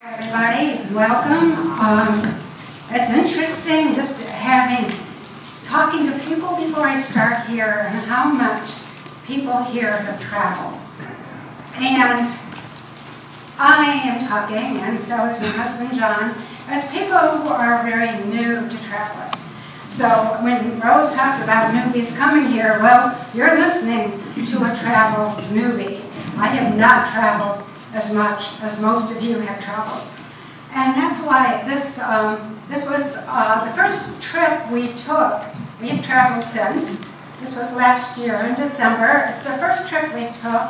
Everybody, welcome. It's interesting just talking to people before I start here and how much people here have traveled. And I am talking, and so is my husband John, as people who are very new to traveling. So when Rose talks about newbies coming here, well, you're listening to a travel newbie. I have not traveled as much as most of you have traveled. And that's why this was the first trip we took. We have traveled since. This was last year in December. It's the first trip we took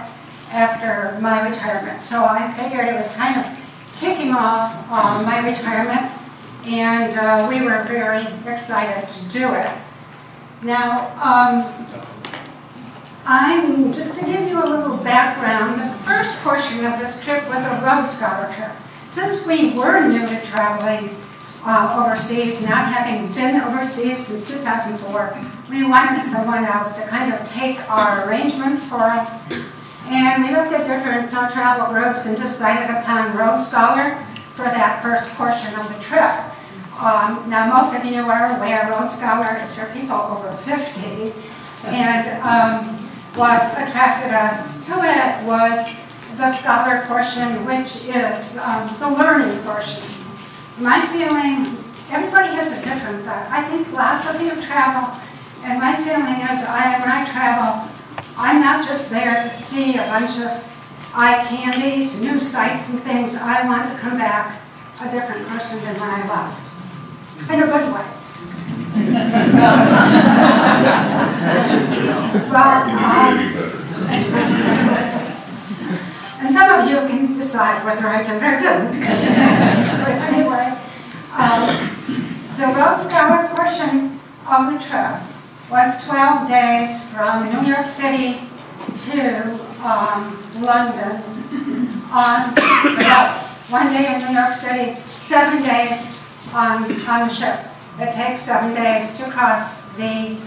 after my retirement. So I figured it was kind of kicking off my retirement, and we were very excited to do it. Now, just to give you a little background, the first portion of this trip was a road scholar trip. Since we were new to traveling overseas, not having been overseas since 2004, we wanted someone else to kind of take our arrangements for us. And we looked at different travel groups and decided upon Road Scholar for that first portion of the trip. Now, most of you are aware Road Scholar is for people over 50. And what attracted us to it was the scholar portion, which is the learning portion. My feeling, everybody has a different, I think, philosophy of travel, and my feeling is when I travel, I'm not just there to see a bunch of eye candies, new sights and things. I want to come back a different person than when I left, in a good way. And some of you can decide whether I did or didn't. But anyway, the Road Scholar portion of the trip was 12 days from New York City to London on the boat. 1 day in New York City, 7 days on the ship. It takes 7 days to cross the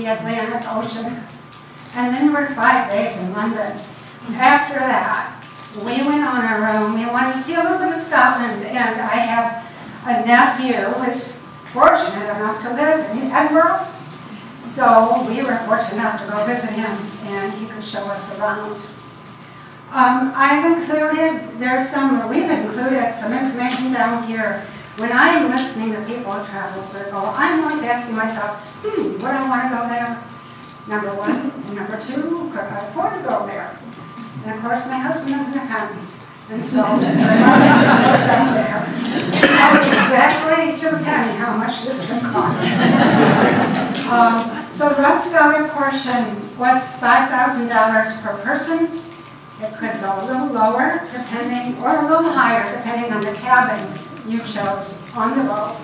Atlantic Ocean. And then we're 5 days in London. After that, we went on our own. We wanted to see a little bit of Scotland, and I have a nephew who is fortunate enough to live in Edinburgh. So we were fortunate enough to go visit him, and he could show us around. We've included some information down here. When I'm listening to people at Travel Circle, I'm always asking myself, would I want to go there? Number one, and number two, could I afford to go there? And of course, my husband is an accountant, and so I was out there. I know exactly to the penny how much this trip cost. So the Road Scholar portion was $5,000 per person. It could go a little lower, or a little higher, depending on the cabin you chose on the boat.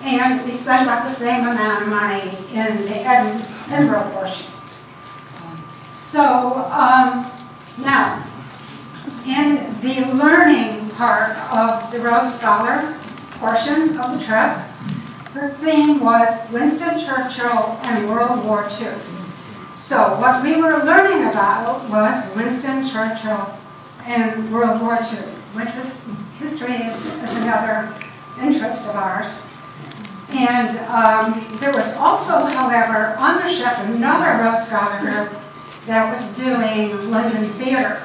And we spent about the same amount of money in the Edinburgh portion. So now, in the learning part of the Road Scholar portion of the trip, the theme was Winston Churchill and World War II. So what we were learning about was Winston Churchill and World War II, which was history is another interest of ours. And there was also, however, on the ship another Road Scholar group that was doing London theater.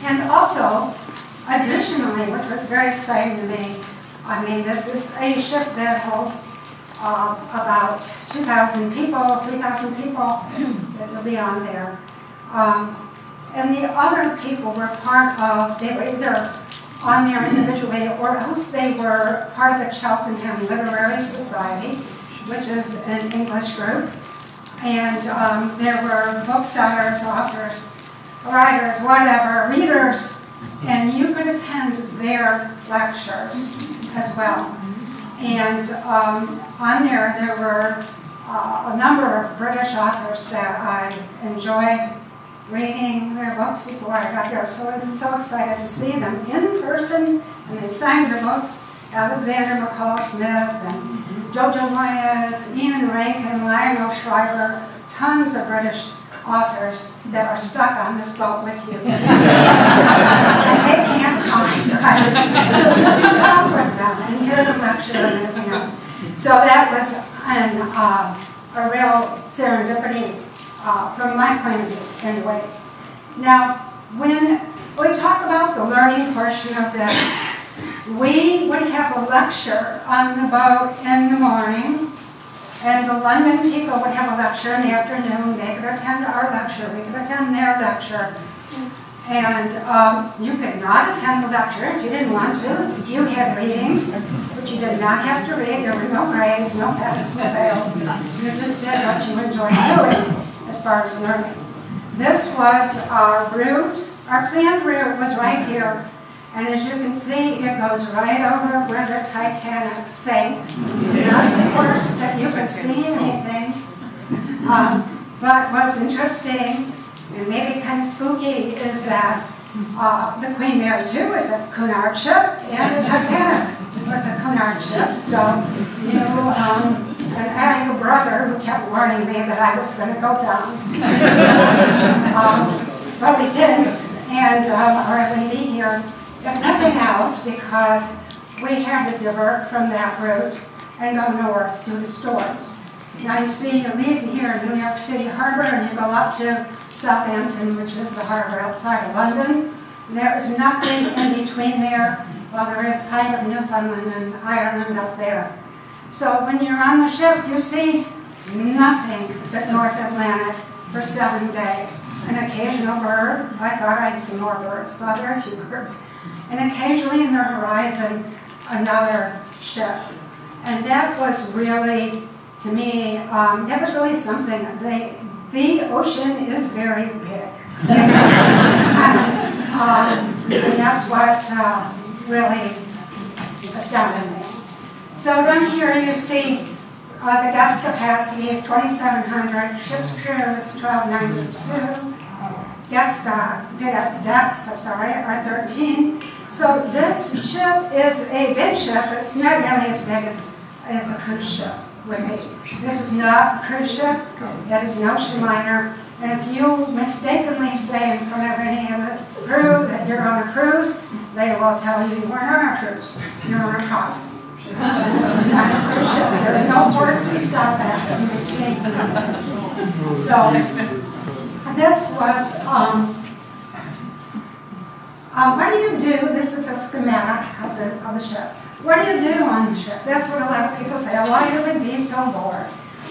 And also, additionally, which was very exciting to me, I mean, this is a ship that holds about 2,000 people, 3,000 people that will be on there. And the other people were they were either on there individually, or else they were part of the Cheltenham Literary Society, which is an English group. And there were booksellers, authors, writers, whatever, readers, and you could attend their lectures as well. And on there were a number of British authors that I enjoyed reading their books before I got there, so I was so excited to see them in person, and they signed their books. Alexander McCall Smith and Jojo Moyes, Ian Rankin, Lionel Shriver, tons of British authors that are stuck on this boat with you. And they can't come. mind, right? So you can talk with them and hear them lecture and everything else. So that was a real serendipity from my point of view, anyway. Now, when we talk about the learning portion of this, we would have a lecture on the boat in the morning, and the London people would have a lecture in the afternoon. They could attend our lecture, we could attend their lecture. And you could not attend the lecture if you didn't want to. You had readings, but you did not have to read. There were no grades, no passes, no fails. You just did what you enjoyed doing as far as learning. This was our route. Our planned route was right here. And as you can see, it goes right over where the Titanic sank. Not, of course, that you could see anything. But what's interesting, and maybe kind of spooky, is that the Queen Mary II was a Cunard ship, and the Titanic was a Cunard ship. So, you know, and I had a brother who kept warning me that I was going to go down. But we didn't, and or I wouldn't be here, if nothing else, because we had to divert from that route and go north due to storms. Now you see, you're leaving here in New York City Harbor, and you go up to Southampton, which is the harbor outside of London. There is nothing in between there. Well, there is kind of Newfoundland and Ireland up there. So when you're on the ship, you see nothing but North Atlantic for 7 days. An occasional bird. I thought I'd see more birds, saw very few birds. And occasionally in the horizon, another ship. And that was really, to me, that was really something. The ocean is very big. And that's what really astounded me. So down here you see the guest capacity is 2,700, ship's crew is 1,292, guest deaths, are 13. So this ship is a big ship, but it's not nearly as big as a cruise ship would be. This is not a cruise ship, it is an ocean liner, and if you mistakenly say in front of any of the crew that you're on a cruise, they will tell you we're not on a cruise, you're on a crossing. This is not a cruise ship. There are no ports to stop at. So this was, what do you do? This is a schematic of the ship. What do you do on the ship? That's what a lot of people say. Why you would be so bored?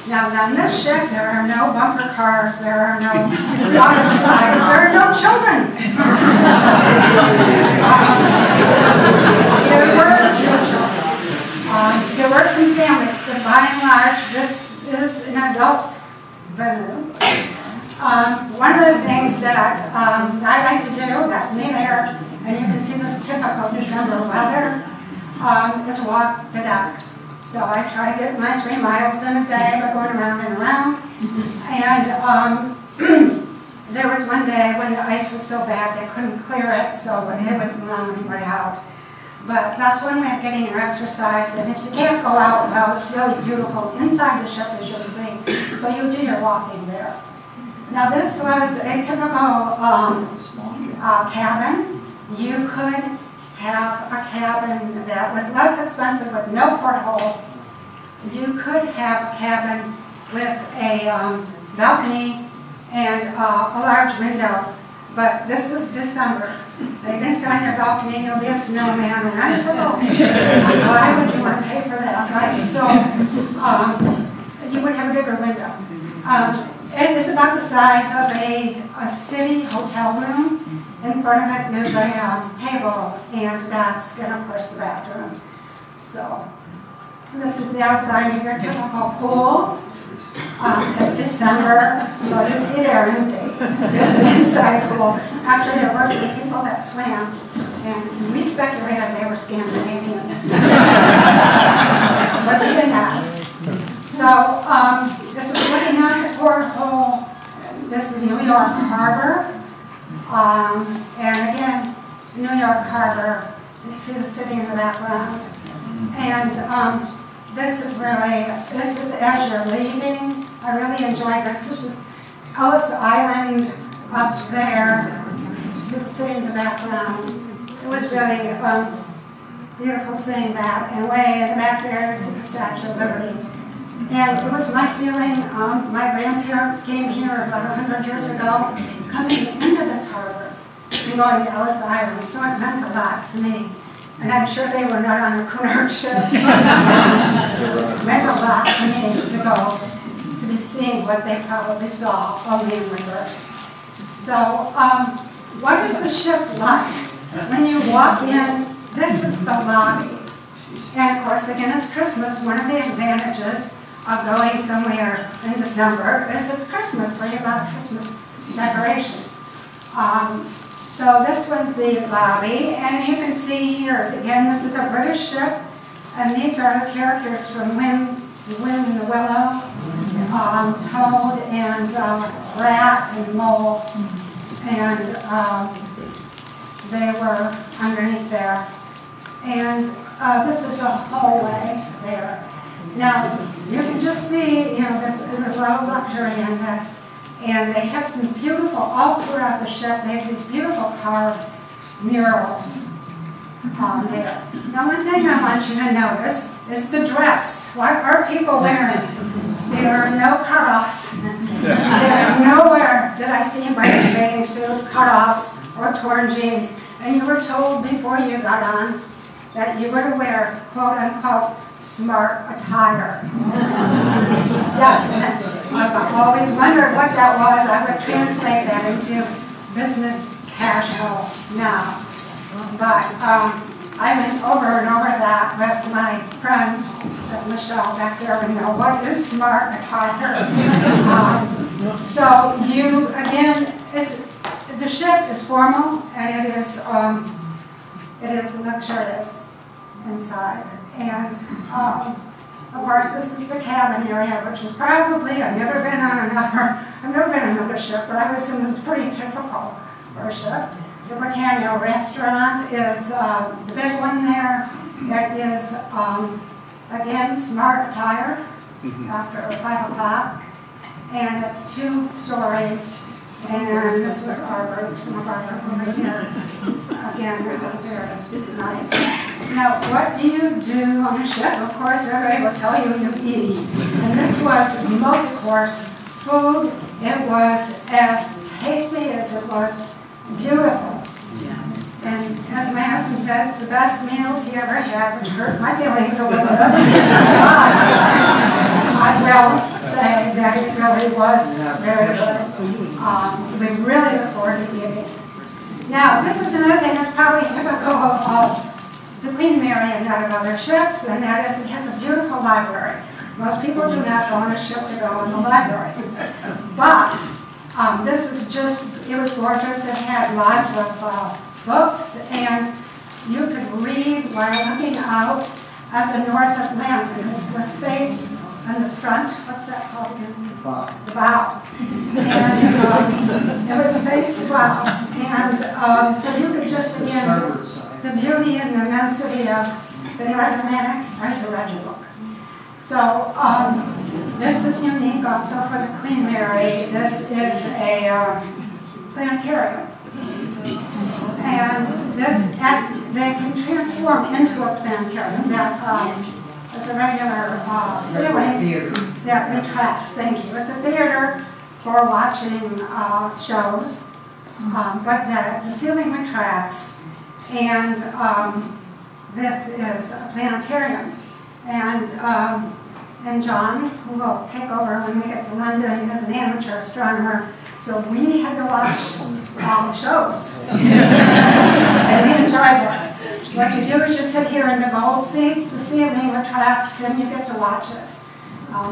Now, on this ship, there are no bumper cars, there are no water slides, there are no children. There were children. There were some families, but by and large, this is an adult venue. One of the things that I like to do, that's me there, and you can see this typical December weather, is walk the deck. So I try to get my 3 miles in a day by going around and around. And there was one day when the ice was so bad they couldn't clear it, so they wouldn't allow anybody out. But that's one way of getting your exercise, and if you can't go out, well, it's really beautiful inside the ship, as you'll see. So you do your walking there. Now this was a typical cabin. You could have a cabin that was less expensive with no porthole. You could have a cabin with a balcony and a large window. But this is December. You're going to sit on your balcony, you'll be a snowman, and I said, oh, why would you want to pay for that, right? So you would have a bigger window. It is about the size of a city hotel room. In front of it is a table and desk, and of course the bathroom. So this is the outside of your typical pools. It's December, so you see they're empty. There's an inside pool. Actually, there were some people that swam, and we speculated they were Scandinavians. But we didn't ask. So this is looking at the porthole. This is New York Harbor. And again, New York Harbor, you can see the city in the background. And this is as you're leaving. I really enjoy this. This is Ellis Island up there. You see the city in the background. it was really beautiful seeing that. And way in the back there is the Statue of Liberty. And it was my feeling, my grandparents came here about 100 years ago, coming into this harbor and going to Ellis Island, so it meant a lot to me. And I'm sure they were not on a Cunard ship. It meant a lot to me to go, to be seeing what they probably saw, only in reverse. So, what is the ship like? When you walk in, this is the lobby. And of course, again, it's Christmas. One of the advantages of going somewhere in December is it's Christmas, so you've got Christmas decorations. So this was the lobby, and you can see here, again, this is a British ship, and these are the characters from Wind and the Willow, Toad and Rat and Mole, and they were underneath there. And this is a hallway there. Now, you can just see, you know, this is a lot of luxury in this. And they have some beautiful, all throughout the ship, they have these beautiful carved murals there. Now, one thing I want you to notice is the dress. What are people wearing? There are no cutoffs. Nowhere did I see anybody in a bathing suit, cutoffs, or torn jeans. And you were told before you got on that you were to wear, quote unquote, smart attire. Yes, I've always wondered what that was. I would translate that into business casual now. But I went over and over that with my friends, as Michelle back there would know, what is smart attire? So you, again, the ship is formal and it is luxurious inside. And of course, this is the cabin area, which is probably, I've never been on another ship, but I would assume this is pretty typical for a ship. The Britannia restaurant is the big one there. That is, again, smart attire after 5 o'clock. And it's 2 stories. And this was our group, some of our group over here. Again, very nice. Now, what do you do on a ship? Of course, everybody will tell you you eat. And this was multi-course food. It was as tasty as it was beautiful. And as my husband said, it's the best meals he ever had, which hurt my feelings a little bit. I will say that it really was very good. We really look forward to eating. Now, this is another thing that's probably typical of the Queen Mary and not of other ships, and that is it has a beautiful library. Most people do not go on a ship to go in the library. But this is just, it was gorgeous. It had lots of books, and you could read while looking out at the North Atlantic. This was faced on the front, what's that called again? The bow. And it was faced the bow. And so you could just, again, the beauty and the immensity of the North Atlantic, right, you read your book. So this is unique also for the Queen Mary. This is a planetarium. And this, they can transform into a planetarium that is a regular ceiling that retracts. Thank you. It's a theater for watching shows, but the ceiling retracts, and this is a planetarium. And John, who will take over when we get to London, is an amateur astronomer. So we had to watch all the shows. And we enjoyed this. What you do is you sit here in the gold seats, the ceiling retracts, and you get to watch it.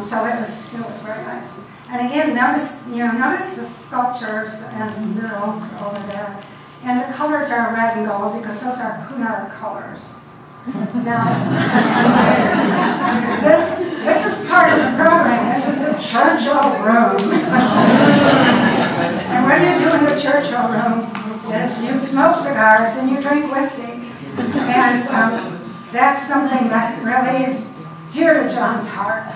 So it was very nice. And again, notice the sculptures and murals over there. And the colors are red and gold because those are Cunard colors. Now, this is part of the program. This is the Churchill room. And what do you do in the Churchill room is you smoke cigars and you drink whiskey. And that's something that really is dear to John's heart.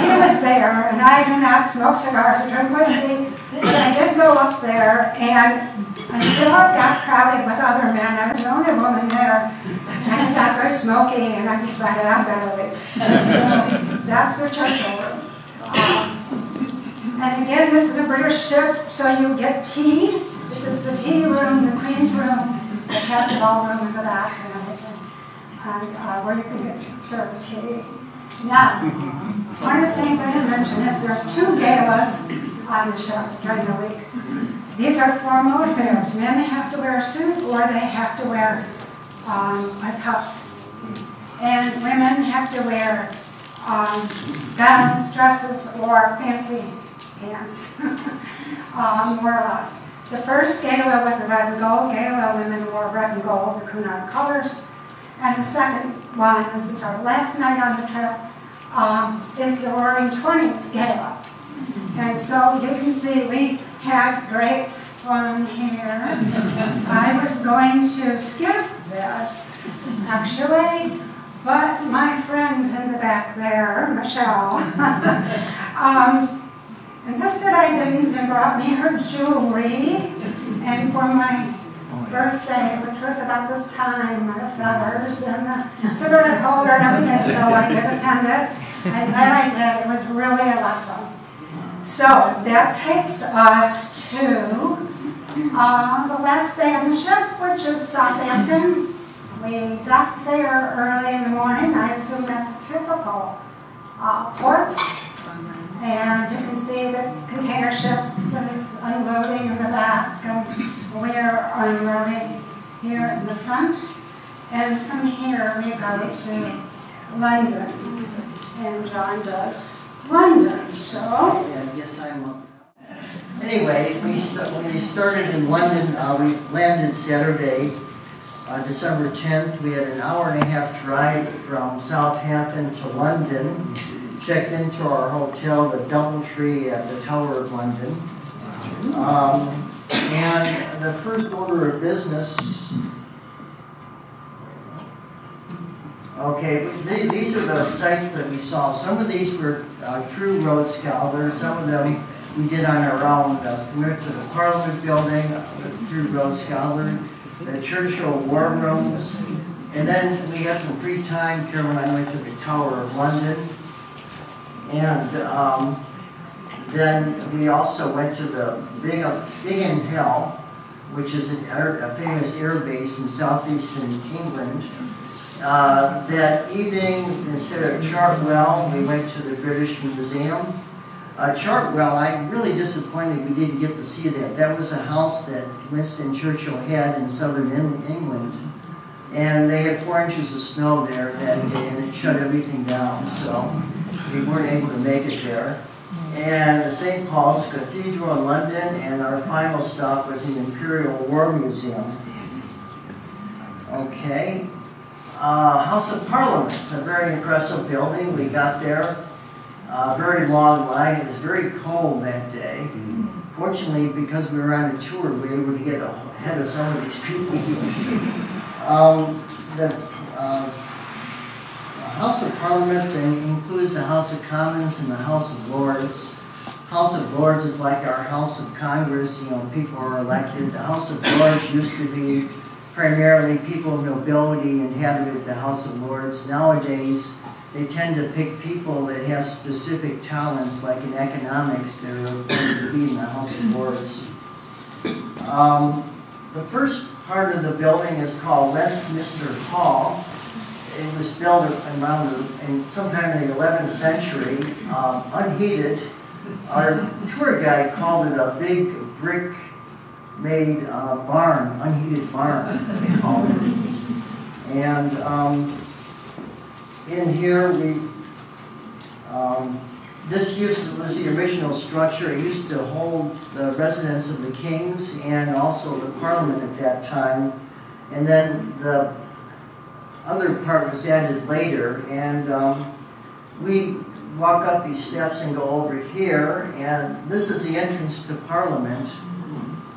He was there, and I do not smoke cigars or drink whiskey, but I did go up there, and Until it got crowded with other men. I was the only woman there. And it got very smoky, and I decided I'm better leave. So that's the Churchill room. And again, this is a British ship, so you get tea. This is the tea room, the Queen's room. It has a ballroom in the back and everything, and where you can get served tea. Now, one of the things I didn't mention is there's 2 galas on the ship during the week. These are formal affairs. Men have to wear a suit or they have to wear a tux. And women have to wear gowns, dresses, or fancy pants, more or less. The first gala was a red and gold gala. Women wore red and gold, the Cunard colors. And the second one, this is our last night on the trip, is the Roaring Twenties gala. And so you can see we had great fun here. I was going to skip this, actually, but my friend in the back there, Michelle, insisted I didn't and brought me her jewelry. And for my birthday, which was about this time, the feathers and the cigarette holder and everything, so I did attend it. And then I did. It was really a lot of fun. So that takes us to the last day on the ship, which is Southampton. We docked there early in the morning. I assume that's a typical port. And you can see the container ship that is unloading in the back. And we're unloading here in the front. And from here we go to London. And John does London, so. Yeah, I guess I'm up. Anyway, when we started in London, we landed Saturday, December 10th. We had an hour-and-a-half drive from Southampton to London. Checked into our hotel, the Doubletree at the Tower of London. And the first order of business. Okay, these are the sites that we saw. Some of these were through Road Scholars. Some of them we did on our own. We went to the Parliament building through Road Scholar, the Churchill War Rooms, and then we had some free time. Carol and I went to the Tower of London, and then we also went to the Biggin Hill, which is a famous air base in southeastern England. That evening, instead of Chartwell, we went to the British Museum. Chartwell, I'm really disappointed we didn't get to see that. That was a house that Winston Churchill had in southern England. And they had 4 inches of snow there that day, and it shut everything down, so we weren't able to make it there. And the St. Paul's Cathedral in London, and our final stop was the Imperial War Museum. Okay. House of Parliament, a very impressive building. We got there, very long line. It was very cold that day. Fortunately, because we were on a tour, we were able to get ahead of some of these people. The House of Parliament includes the House of Commons and the House of Lords. House of Lords is like our House of Congress. You know, people are elected. The House of Lords used to be primarily people of nobility inhabited the House of Lords. Nowadays, they tend to pick people that have specific talents, like in economics, they're going to be in the House of Lords. The first part of the building is called Westminster Hall. It was built sometime in the 11th century, unheated. Our tour guide called it a big brick made barn, unheated barn, they called it. And in here, this was the original structure. It used to hold the residence of the kings and also the Parliament at that time. And then the other part was added later. And we walk up these steps and go over here. And this is the entrance to Parliament.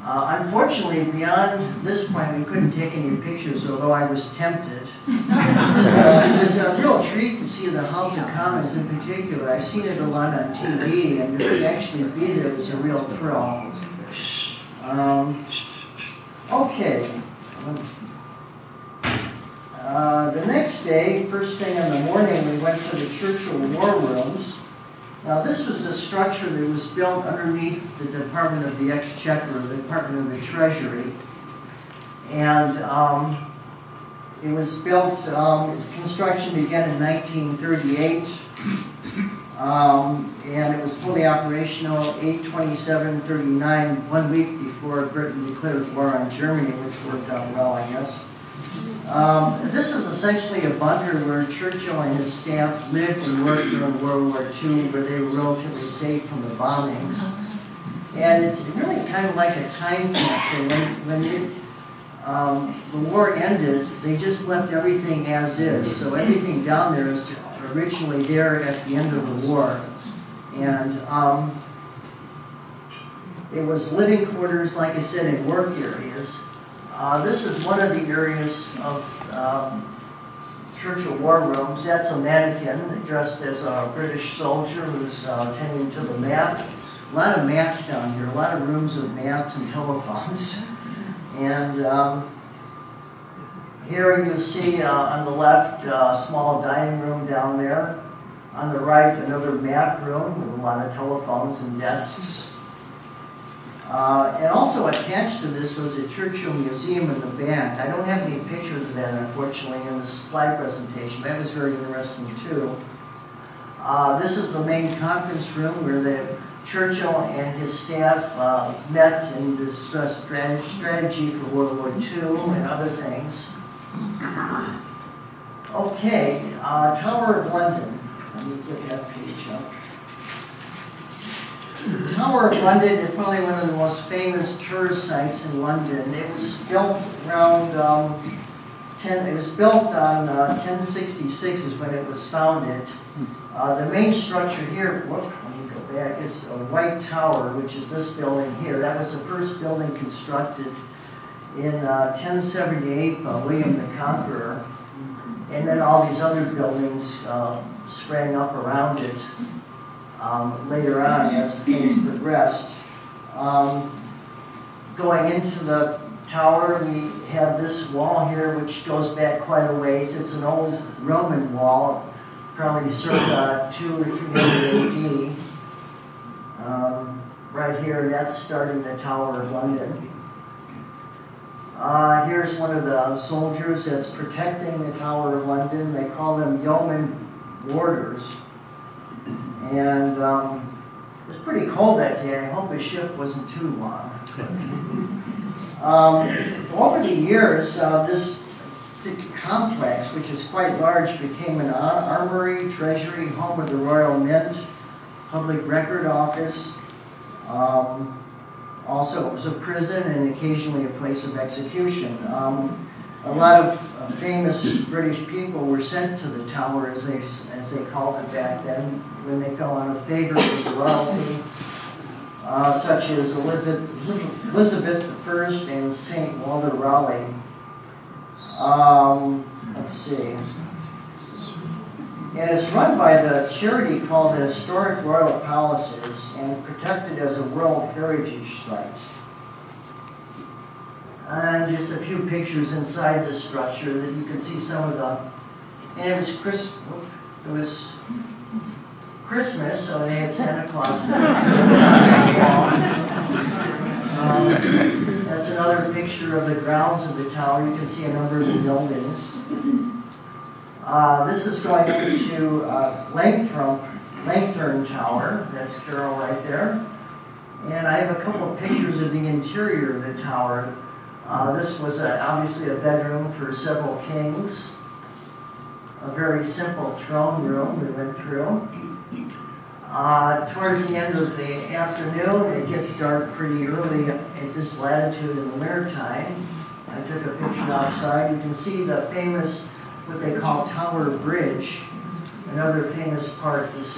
Unfortunately, beyond this point, we couldn't take any pictures, although I was tempted. It was a real treat to see the House of Commons in particular. I've seen it a lot on TV, and to actually be there was a real thrill. first thing in the morning, we went to the Churchill War Rooms. Now, this was a structure that was built underneath the Department of the Exchequer, the Department of the Treasury. And it was built, construction began in 1938. And it was fully operational 8/27/39, 1 week before Britain declared war on Germany, which worked out well, I guess. This is essentially a bunker where Churchill and his staff lived and worked during World War II, where they were relatively safe from the bombings. And it's really kind of like a time capsule. When the war ended, they just left everything as is. So everything down there is originally there at the end of the war. And it was living quarters, like I said, in work areas. This is one of the areas of Churchill War Rooms. That's a mannequin dressed as a British soldier who's attending to the map. A lot of maps down here, a lot of rooms with maps and telephones. And here you see on the left a small dining room down there. On the right, another map room with a lot of telephones and desks. And also attached to this was a Churchill Museum in the back. I don't have any pictures of that, unfortunately, in this slide presentation. That was very interesting, too. This is the main conference room where the Churchill and his staff met and discussed strategy for World War II and other things. Okay, Tower of London. Let me get that page up. The Tower of London is probably one of the most famous tourist sites in London. It was built around it was built on 1066 is when it was founded. The main structure here, let me go back, is a white tower, which is this building here. That was the first building constructed in 1078 by William the Conqueror. And then all these other buildings sprang up around it later on as things progressed. Going into the tower, we have this wall here which goes back quite a ways. It's an old Roman wall, probably circa 200 or 300 AD. Right here, that's starting the Tower of London. Here's one of the soldiers that's protecting the Tower of London. They call them yeoman warders. And it was pretty cold that day. I hope his shift wasn't too long. Over the years, this complex, which is quite large, became an armory, treasury, home of the Royal Mint, public record office. Also, it was a prison and occasionally a place of execution. A lot of famous British people were sent to the tower, as they called it back then, when they fell out of favor with royalty, such as Elizabeth I and St. Walter Raleigh. Let's see. And it's run by the charity called the Historic Royal Palaces and protected as a World Heritage Site. And just a few pictures inside this structure that you can see some of the, and it was Christmas, so they had Santa Claus. That's another picture of the grounds of the tower. You can see a number of the buildings. This is going into Langthorne Tower. That's Carol right there. And I have a couple of pictures of the interior of the tower. This was obviously a bedroom for several kings. A very simple throne room we went through. Towards the end of the afternoon, it gets dark pretty early at this latitude in the winter time. I took a picture outside. You can see the famous, what they call Tower Bridge, another famous part, this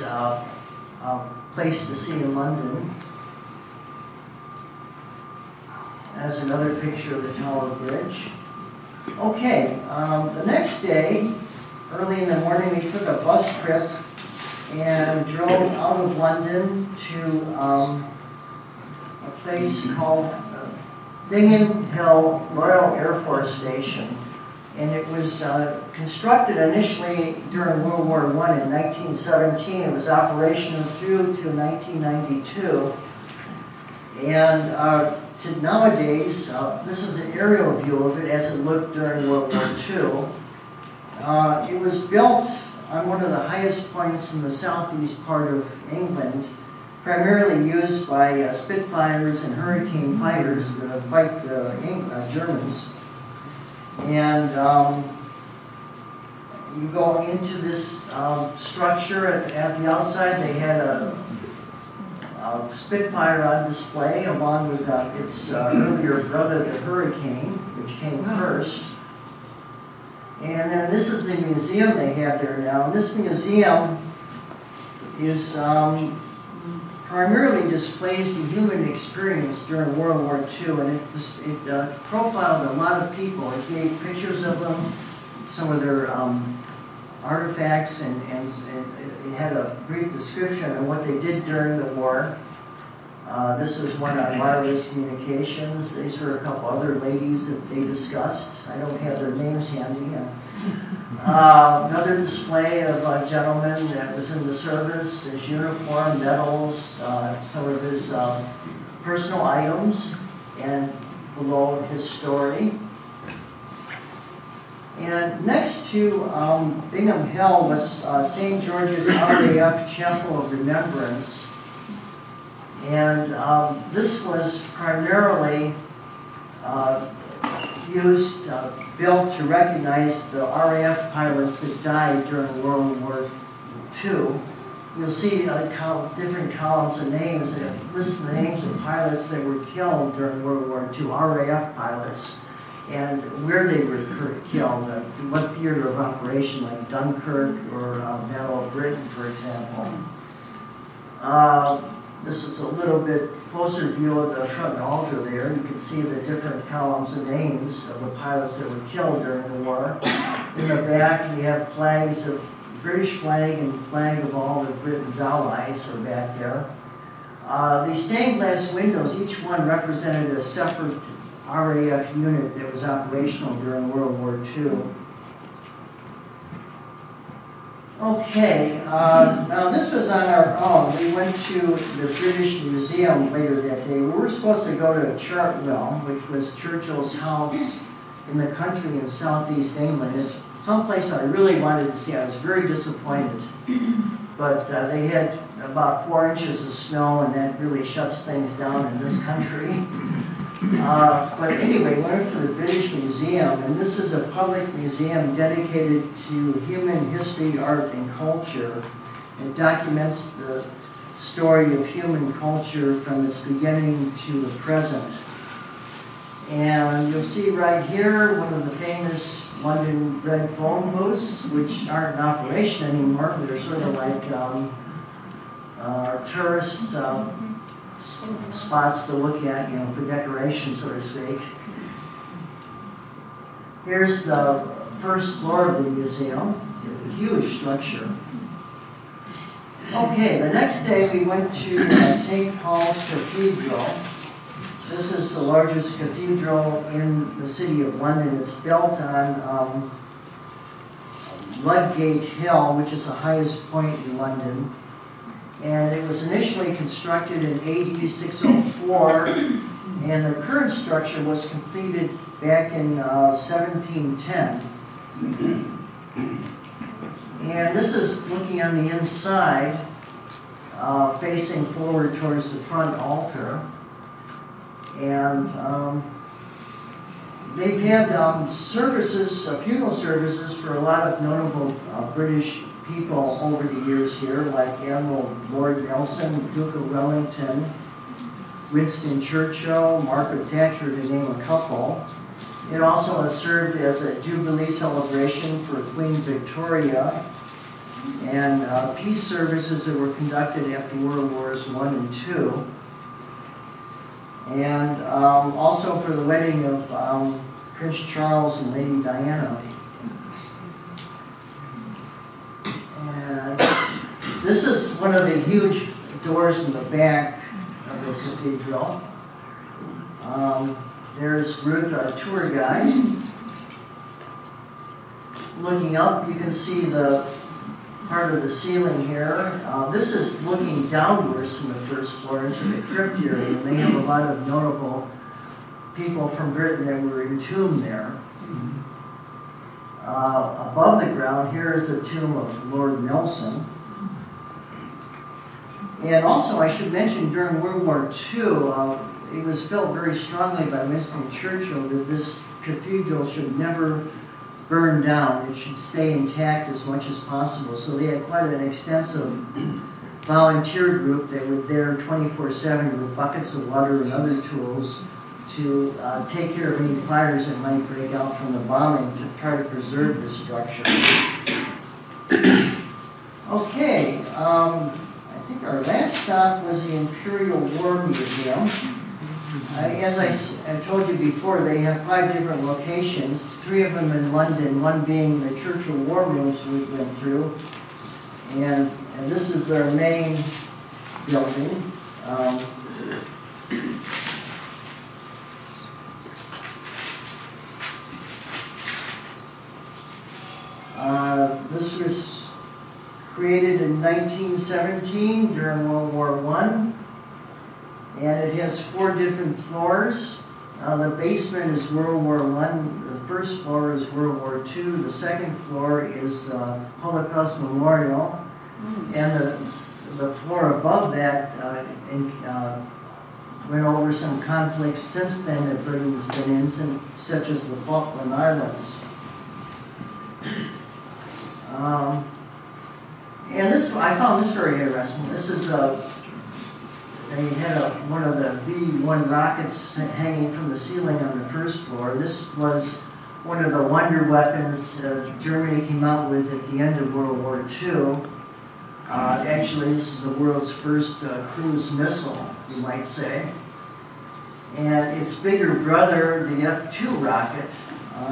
place to see in London. As another picture of the Tower Bridge. Okay, the next day, early in the morning, we took a bus trip and drove out of London to a place called Bingham Hill Royal Air Force Station. And it was constructed initially during World War I in 1917. It was operational through to 1992. And to nowadays, this is an aerial view of it as it looked during World War II. It was built on one of the highest points in the southeast part of England, primarily used by Spitfires and Hurricane fighters to fight the Germans. And you go into this structure at the outside. They had a Spitfire on display along with its earlier brother, the Hurricane, which came first. And then this is the museum they have there now. This museum is primarily displays the human experience during World War II, and it profiled a lot of people. It gave pictures of them, some of their artifacts, and it had a brief description of what they did during the war. This was one on wireless communications. These were a couple other ladies that they discussed. I don't have their names handy. Another display of a gentleman that was in the service, his uniform, medals, some of his personal items, and below his story. And next to Bingham Hill was St. George's RAF Chapel of Remembrance. And this was primarily built to recognize the RAF pilots that died during World War II. You'll see different columns of names that list the names of pilots that were killed during World War II, RAF pilots, and where they were killed, what theater of operation, like Dunkirk or Battle of Britain, for example. This is a little bit closer view of the front altar there. You can see the different columns and names of the pilots that were killed during the war. In the back, we have flags of British flag and flag of all of Britain's allies are back there. These stained glass windows, each one represented a separate RAF unit that was operational during World War II. Okay, now this was on our own. We went to the British Museum later that day. We were supposed to go to Chartwell, which was Churchill's house in the country in southeast England. It's someplace I really wanted to see. I was very disappointed. But they had about 4 inches of snow, and that really shuts things down in this country. But anyway, we went to the British Museum, and this is a public museum dedicated to human history, art, and culture. It documents the story of human culture from its beginning to the present. And you'll see right here one of the famous London red phone booths, which aren't in operation anymore. They're sort of like tourist spots to look at, you know, for decoration, so to speak. Here's the first floor of the museum. It's a huge structure. Okay, the next day we went to St. Paul's Cathedral. This is the largest cathedral in the city of London. It's built on Ludgate Hill, which is the highest point in London. And it was initially constructed in AD 604, and the current structure was completed back in 1710. And this is looking on the inside, facing forward towards the front altar. And they've had services, funeral services for a lot of notable British people over the years here, like Admiral Lord Nelson, Duke of Wellington, Winston Churchill, Margaret Thatcher, to name a couple. It also has served as a Jubilee celebration for Queen Victoria, and peace services that were conducted after World Wars I and II. And also for the wedding of Prince Charles and Lady Diana. And this is one of the huge doors in the back of the cathedral. There's Ruth, our tour guide. looking up, you can see the part of the ceiling here. This is looking downwards from the first floor into the crypt area, and they have a lot of notable people from Britain that were entombed there. Above the ground, here is the tomb of Lord Nelson. And also, I should mention, during World War II, it was felt very strongly by Winston Churchill that this cathedral should never burn down. It should stay intact as much as possible. So they had quite an extensive volunteer group that were there 24/7 with buckets of water and other tools to take care of any fires that might break out from the bombing to try to preserve the structure. Okay, I think our last stop was the Imperial War Museum. As I told you before, they have 5 different locations, 3 of them in London, one being the Churchill War Rooms we went through. And this is their main building. This was created in 1917 during World War I. And it has 4 different floors. The basement is World War I. The first floor is World War II. The second floor is Holocaust Memorial. And the floor above that went over some conflicts since then that Britain's been in, such as the Falkland Islands. And this, I found this very interesting. This is they had one of the V-1 rockets hanging from the ceiling on the first floor. This was one of the wonder weapons Germany came out with at the end of World War II. Actually, this is the world's first cruise missile, you might say. And its bigger brother, the F-2 rocket.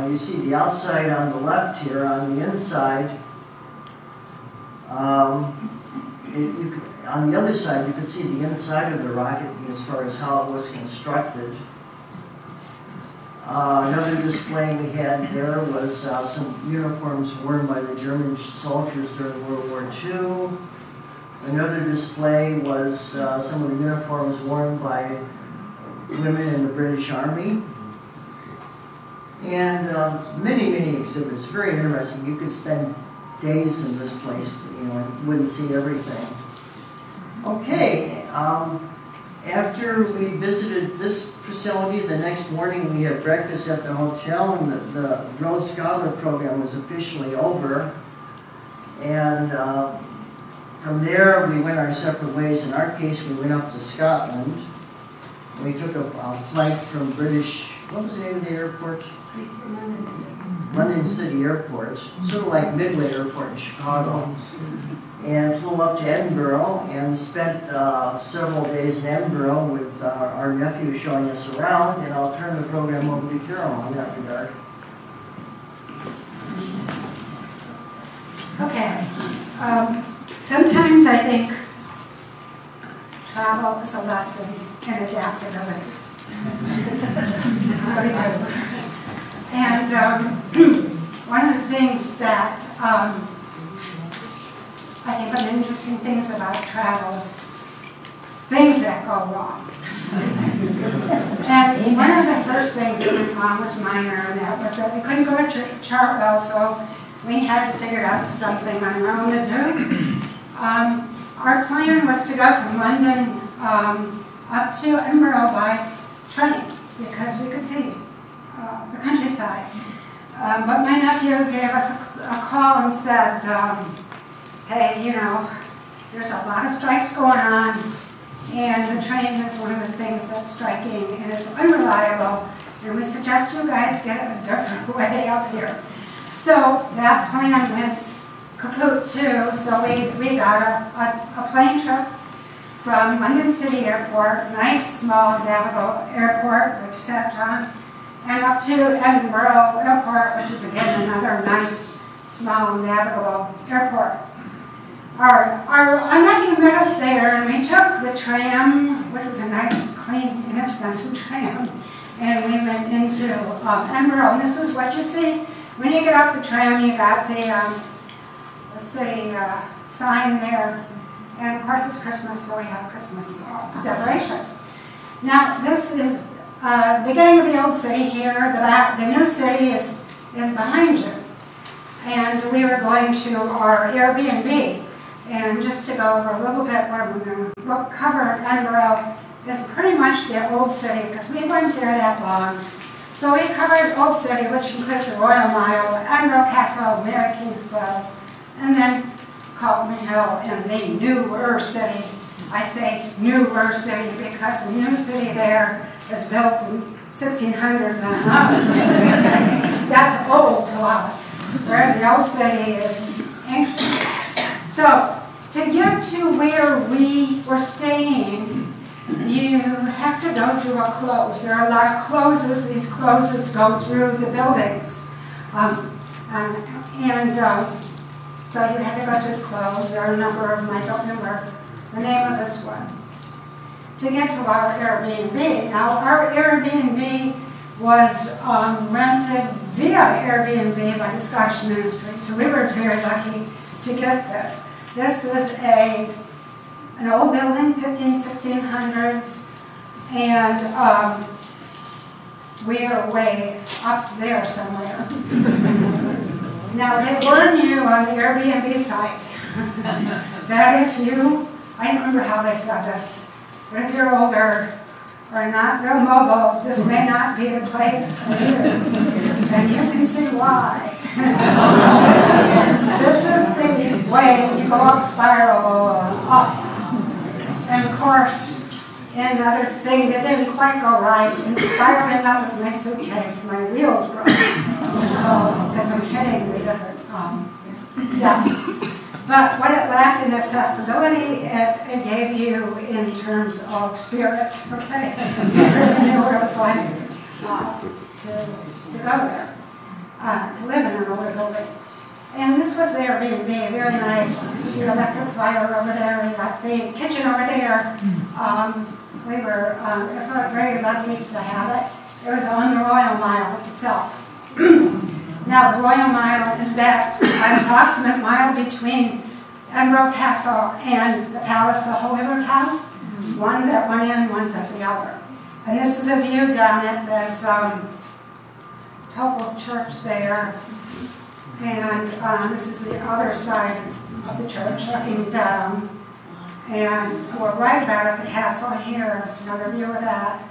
You see the outside on the left here. On the inside, on the other side, you can see the inside of the rocket as far as how it was constructed. Another display we had there was some uniforms worn by the German soldiers during World War II. Another display was some of the uniforms worn by women in the British Army. And many, many exhibits. Very interesting. You could spend days in this place, you know, and wouldn't see everything. Okay, after we visited this facility, the next morning we had breakfast at the hotel, and the Rhodes Scholar program was officially over. And from there, we went our separate ways. In our case, we went up to Scotland. We took a flight from British, what was the name of the airport? London City Airport, sort of like Midway Airport in Chicago. And flew up to Edinburgh and spent several days in Edinburgh with our nephew showing us around, and I'll turn the program over to Carol in that regard. Okay. Sometimes I think travel is a lesson in adaptability. I really do. And one of the things that I think are interesting things about travel is things that go wrong. And one of the first things that went wrong was minor, and that was that we couldn't go to Chartwell, so we had to figure out something on our own to do. Our plan was to go from London up to Edinburgh by train, because we could see the countryside. But my nephew gave us a call and said, hey, you know, there's a lot of strikes going on, and the train is one of the things that's striking, and it's unreliable, and we suggest you guys get a different way up here. So that plan went kaput too, so we got a plane trip from London City Airport, nice small navigable airport, which sat John, and up to Edinburgh Airport, which is again another nice small navigable airport. Our nephew met us there, and we took the tram, which was a nice, clean, inexpensive tram, and we went into Edinburgh. And this is what you see when you get off the tram, you got the city sign there. And of course it's Christmas, so we have Christmas decorations. Now this is the beginning of the old city here. The new city is behind you. And we were going to our Airbnb. And just to go over a little bit, what we're going to cover Edinburgh is pretty much the old city, because we weren't there that long. So we covered Old City, which includes the Royal Mile, Edinburgh Castle, Mary King's Close, and then Calton Hill in the newer city. I say newer city because the new city there is built in 1600s and up. That's old to us, whereas the old city is ancient. So to get to where we were staying, you have to go through a close. There are a lot of closes. These closes go through the buildings. So you had to go through the close. There are a number of them. I don't remember the name of this one. To get to our Airbnb. Now, our Airbnb was rented via Airbnb by the Scottish Ministry. So we were very lucky to get this. This is an old building, 1600s, and we are way up there somewhere. Now, they warn you on the Airbnb site that if you, I don't remember how they said this, but if you're older or not real mobile, this may not be the place for you. And you can see why. This is the way you go up spiral up. And of course, another thing that didn't quite go right, in spiraling up with my suitcase, my wheels broke. So, because I'm hitting the different steps. But what it lacked in accessibility, it gave you in terms of spirit, okay? You really knew what it was like to go there, to live in an older building. And this was the Airbnb, very nice. The electric fire over there, you got the kitchen over there. We were very lucky to have it. It was on the Royal Mile itself. Now, the Royal Mile is that an approximate mile between Edinburgh Castle and the Palace of Holyrood House. One's at one end, one's at the other. And this is a view down at this Topol Church there. And this is the other side of the church, looking down. And we're right about at the castle here, another view of that.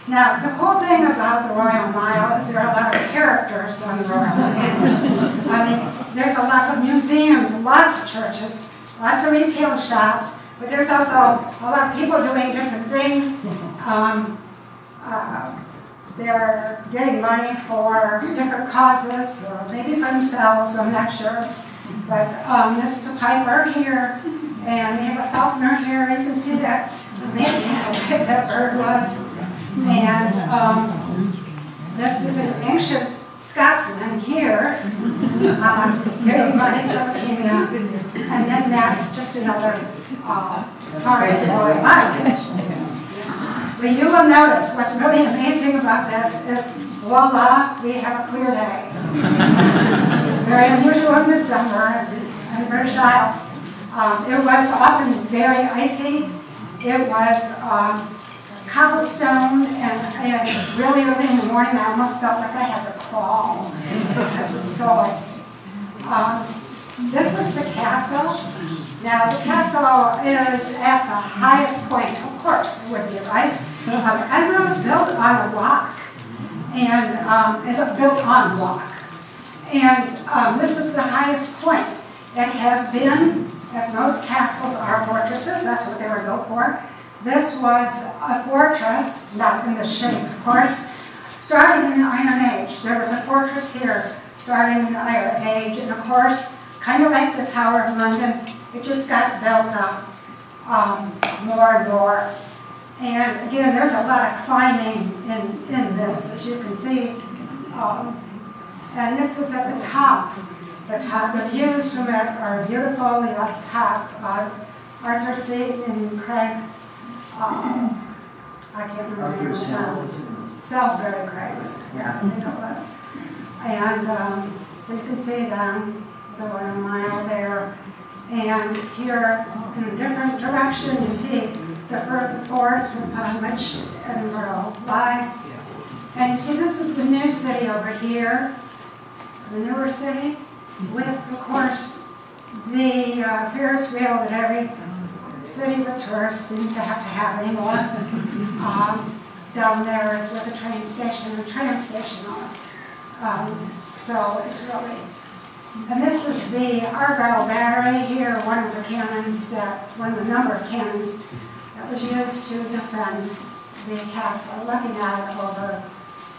Now, the cool thing about the Royal Mile is there are a lot of characters on the Royal Mile. I mean, there's a lot of museums, lots of churches, lots of retail shops, but there's also a lot of people doing different things. They're getting money for different causes, or maybe for themselves, I'm not sure. But this is a piper here, and we have a falconer here. You can see that amazing how big that bird was. And this is an ancient Scotsman here, getting money for leukemia. And then that's just another part of the Royal Mile. But you will notice what's really amazing about this is, voila, we have a clear day. Very unusual in December in the British Isles. It was often very icy. It was cobblestone, and really early in the morning I almost felt like I had to crawl because it was so icy. This is the castle. Now the castle is at the highest point, of course it would be, right? Edinburgh was built on a rock, and is built on rock. And this is the highest point. It has been, as most castles are fortresses, that's what they were built for. This was a fortress, not in this shape, of course, starting in the Iron Age. There was a fortress here starting in the Iron Age, and of course, kind of like the Tower of London, it just got built up more and more. And again, there's a lot of climbing in this, as you can see. And this is at the top. The views from it are beautiful. We got the top. Arthur Seton and Craig's. I can't remember. Salisbury Craig's. Yeah, I think it was. And so you can see them, the Royal Mile there. And here in a different direction, you see the Firth of Forth upon which Edinburgh lies. And you see this is the new city over here, the newer city, with, of course, the Ferris wheel that every city with tourists seems to have anymore. Down there is where the train station and tram station are. So it's really... And this is the Argyle Battery here, one of the number of cannons that was used to defend the castle, looking out over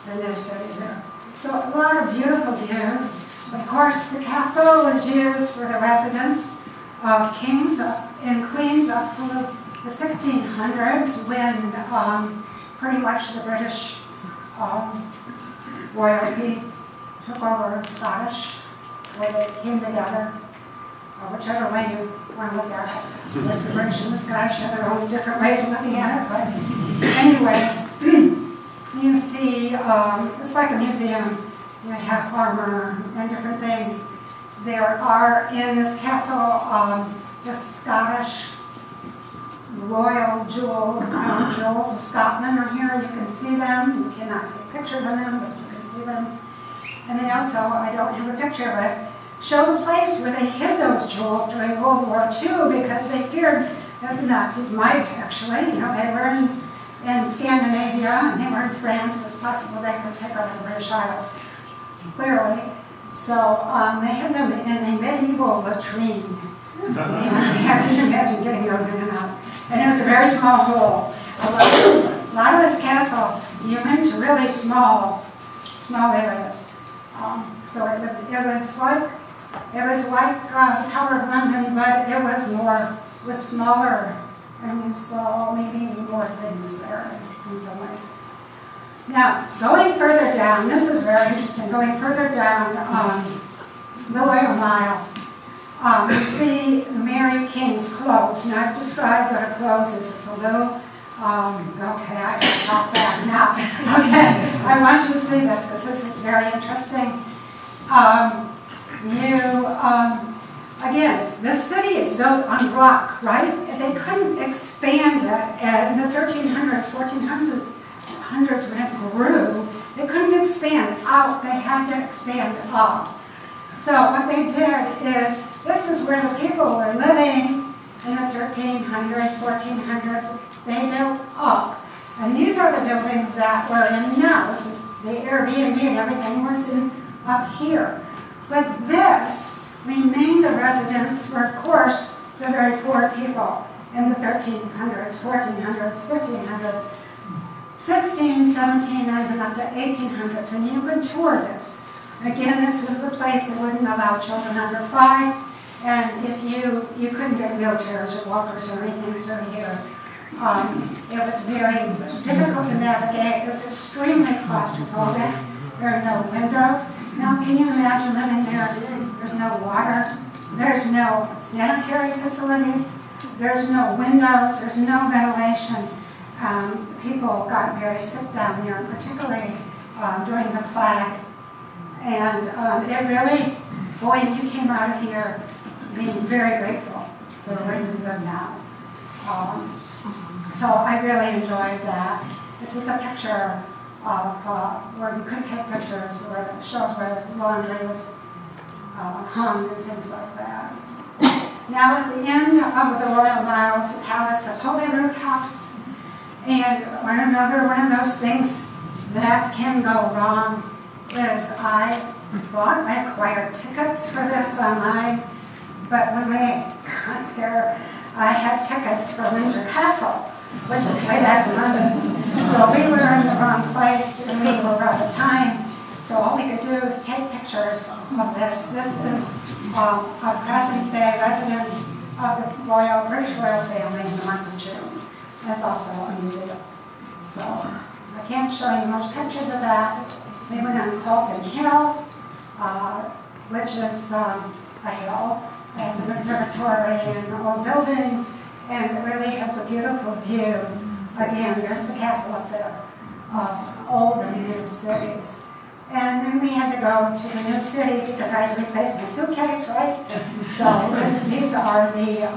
the new city there. So a lot of beautiful views. Of course, the castle was used for the residence of kings and queens up to the 1600s, when pretty much the British royalty took over Scottish, where they came together, whichever way you want to look at it. Of course, the British and the Scottish have their own different ways of looking at it, but anyway, you see, it's like a museum. You have armor and different things. There are in this castle the Scottish royal jewels, crown jewels of Scotland are here. You can see them. You cannot take pictures of them, but you can see them. And they also, I don't have a picture, but show the place where they hid those jewels during World War II, because they feared that the Nazis might actually, they were in Scandinavia and they were in France. It's possible they could take over the British Isles, clearly. So they hid them in a medieval latrine. And I can imagine getting those in and out. And it was a very small hole. A lot of this castle, you went to really small areas. So it was like Tower of London, but it was smaller, and you saw maybe more things there in some ways. Now, going further down, this is very interesting. Going further down the Royal Mile, you see Mary King's close. Now, I've described what a close is. It's a little, okay, I can talk fast now. Okay, I want you to see this because this is very interesting. Again, this city is built on rock, right? They couldn't expand it in the 1300s, 1400s when it grew. They couldn't expand out. They had to expand up. So what they did is, this is where the people were living in the 1300s, 1400s. They built up. And these are the buildings that we're in now. This is the Airbnb and everything was up here. But this remained a residence for, of course, the very poor people in the 1300s, 1400s, 1500s, 16, 17, even up to 1800s. And you could tour this. Again, this was the place that wouldn't allow children under 5. And if you couldn't get wheelchairs or walkers or anything through here. It was very difficult to navigate. It was extremely claustrophobic. There are no windows. Now, can you imagine living there? There's no water. There's no sanitary facilities. There's no windows. There's no ventilation. People got very sick down there, particularly during the plague. And it really, boy, you came out of here being very grateful for where you live now. So I really enjoyed that. This is a picture of where you could take pictures, where it shows where the laundry was hung and things like that. Now at the end of the Royal Mile is the Palace of Holyrood House. And one of those things that can go wrong is I acquired tickets for this online, but when we got there, I had tickets for Windsor Castle, which was way back in London. So we were in the wrong place and we were out of time. So all we could do is take pictures of this. This is a present day residence of the British royal family in the month of June. There's also a museum. So I can't show you much pictures of that. We went on Calton Hill, which is a hill. It has an observatory and old buildings. And it really has a beautiful view. Again, there's the castle up there, old and new cities. And then we had to go to the new city because I had to replace my suitcase, right? So these are the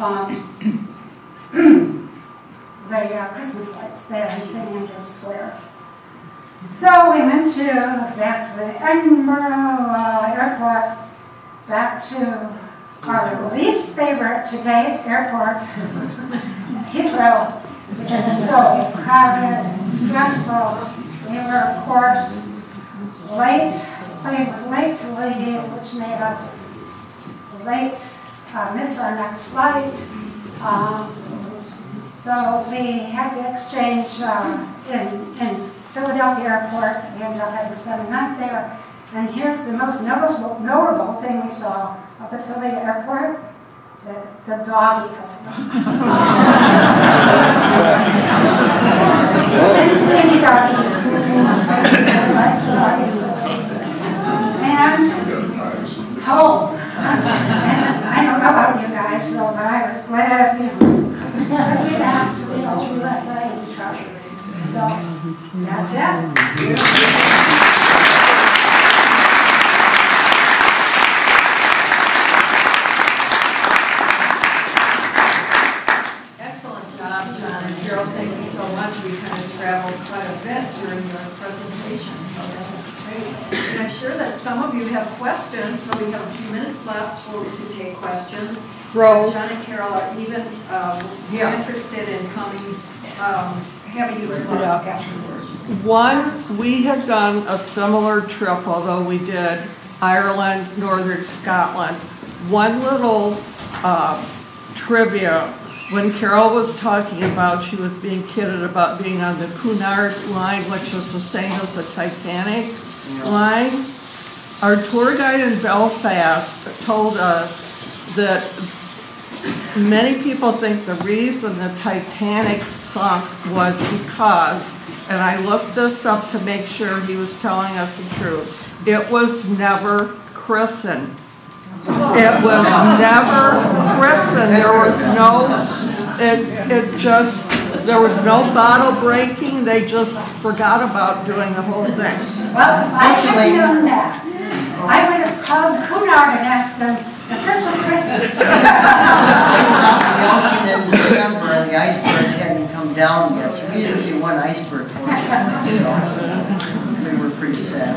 Christmas lights there in St. Andrew's Square. So we went to the Edinburgh airport, back to our least favorite to date airport, Heathrow, which is so crowded and stressful. We were, of course, late. The plane was late to leave, which made us late, miss our next flight. So we had to exchange in Philadelphia Airport. We ended up having to spend the night there. And here's the most notable thing we saw of the Philly airport. It's the doggy festival. Didn't see any doggies. And home. And I don't know about you guys, though, but I was glad we could get back to the old USA and treasure. So that's it. Thank you so much. We kind of traveled quite a bit during your presentation, so that was great. And I'm sure that some of you have questions, so we have a few minutes left to take questions. John and Carol are even interested in coming, having you look up afterwards. One, we had done a similar trip, although we did Ireland, Northern Scotland. One little trivia. When Carol was talking about, she was being kidded about being on the Cunard line, which is the same as the Titanic line. Our tour guide in Belfast told us that many people think the reason the Titanic sunk was because, and I looked this up to make sure he was telling us the truth, it was never christened. It was never christened. There was no, there was no bottle breaking. They just forgot about doing the whole thing. Well, if I had known that, I would have called Cunard and asked them if this was christened. The ocean in December and the icebergs hadn't come down yet, so we didn't see one iceberg, fortunately. So we were pretty sad.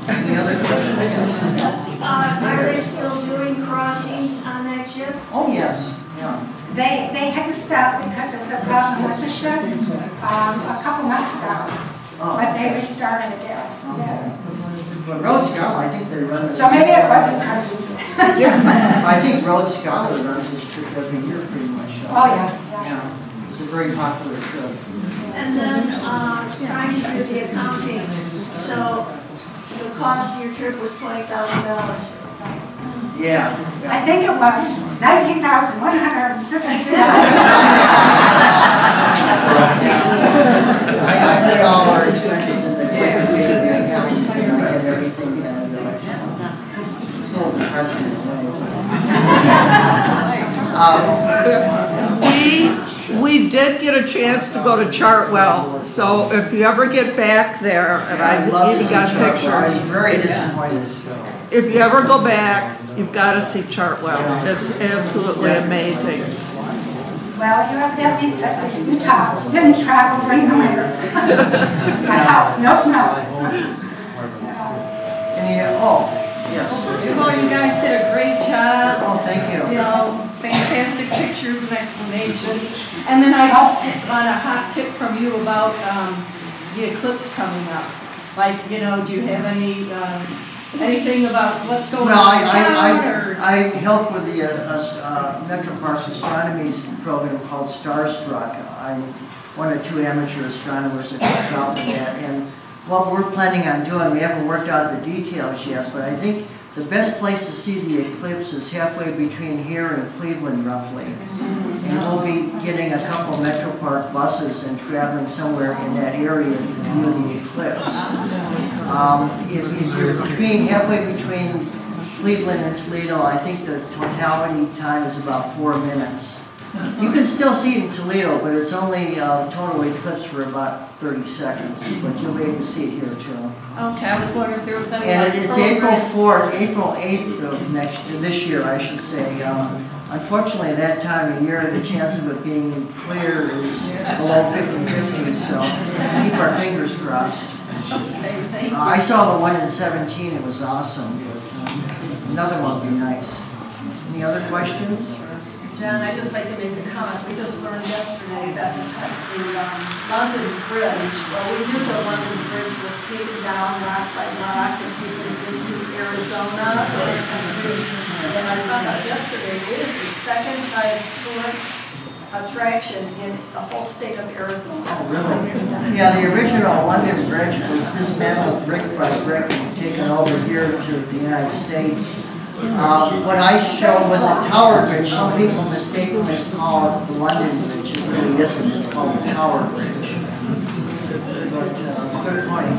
Any other questions? Are they still doing crossings on that ship? Oh, yes. Yeah. They had to stop because there was a problem with the ship a couple months ago, but they restarted again. Yeah. But Rhodes Scholar, I think they run this. So maybe it wasn't Christmas. I think Rhodes Scholar runs this trip every year pretty much. Oh, yeah. It's a very popular trip. And then trying to do the accounting. So the cost of your trip was $20,000. Yeah. I think it was $19,162. I did all our expenses in the day and accounting and everything, and a little depressing. We did get a chance to go to Chartwell, so if you ever get back there, and I even got pictures. I was very disappointed. If you ever go back, you've got to see Chartwell. It's absolutely amazing. Well, you have that because you talked. You didn't travel during the winter. My house, no snow. Yes. Well, you guys did a great job. Oh, thank you. You know, fantastic pictures and explanation. And then I just want a hot tip from you about the eclipse coming up. Like, you know, do you have any anything about what's going on? I help with the Metropark's astronomy program called Starr. I'm one of two amateur astronomers that help out with that. And what we're planning on doing, we haven't worked out the details yet, but I think the best place to see the eclipse is halfway between here and Cleveland, roughly. And we'll be getting a couple Metropark buses and traveling somewhere in that area to view the eclipse. If you're halfway between Cleveland and Toledo, I think the totality time is about 4 minutes. You can still see it in Toledo, but it's only total eclipse for about 30 seconds. But you'll be able to see it here too. Okay, I was wondering if there was any. And it's April 4th, April 8th of this year, I should say. Unfortunately, that time of year, the chance of it being clear is below 50-50, so keep our fingers crossed. Okay, thank you. I saw the one in 17, it was awesome, but another one would be nice. Any other questions? Jen, I'd just like to make a comment. We just learned yesterday that the London Bridge, well, we knew the London Bridge was taken down rock by rock and taken into Arizona. And I found out yesterday it is the second highest tourist attraction in the whole state of Arizona. Oh, really? Yeah, the original London Bridge was dismantled brick by brick and taken over here to the United States. What I showed was a tower bridge. Some people mistakenly call it the London Bridge. It really isn't. It's called the Tower Bridge. But, good point.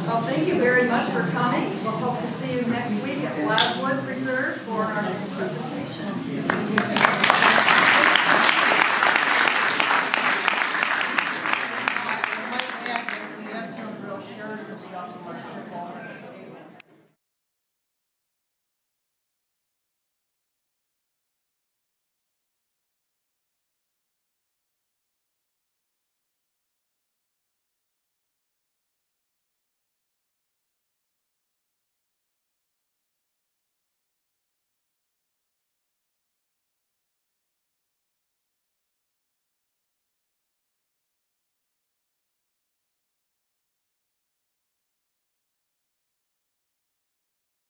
Well, thank you very much for coming. We'll hope to see you next week at Blackwood Reserve for our next presentation.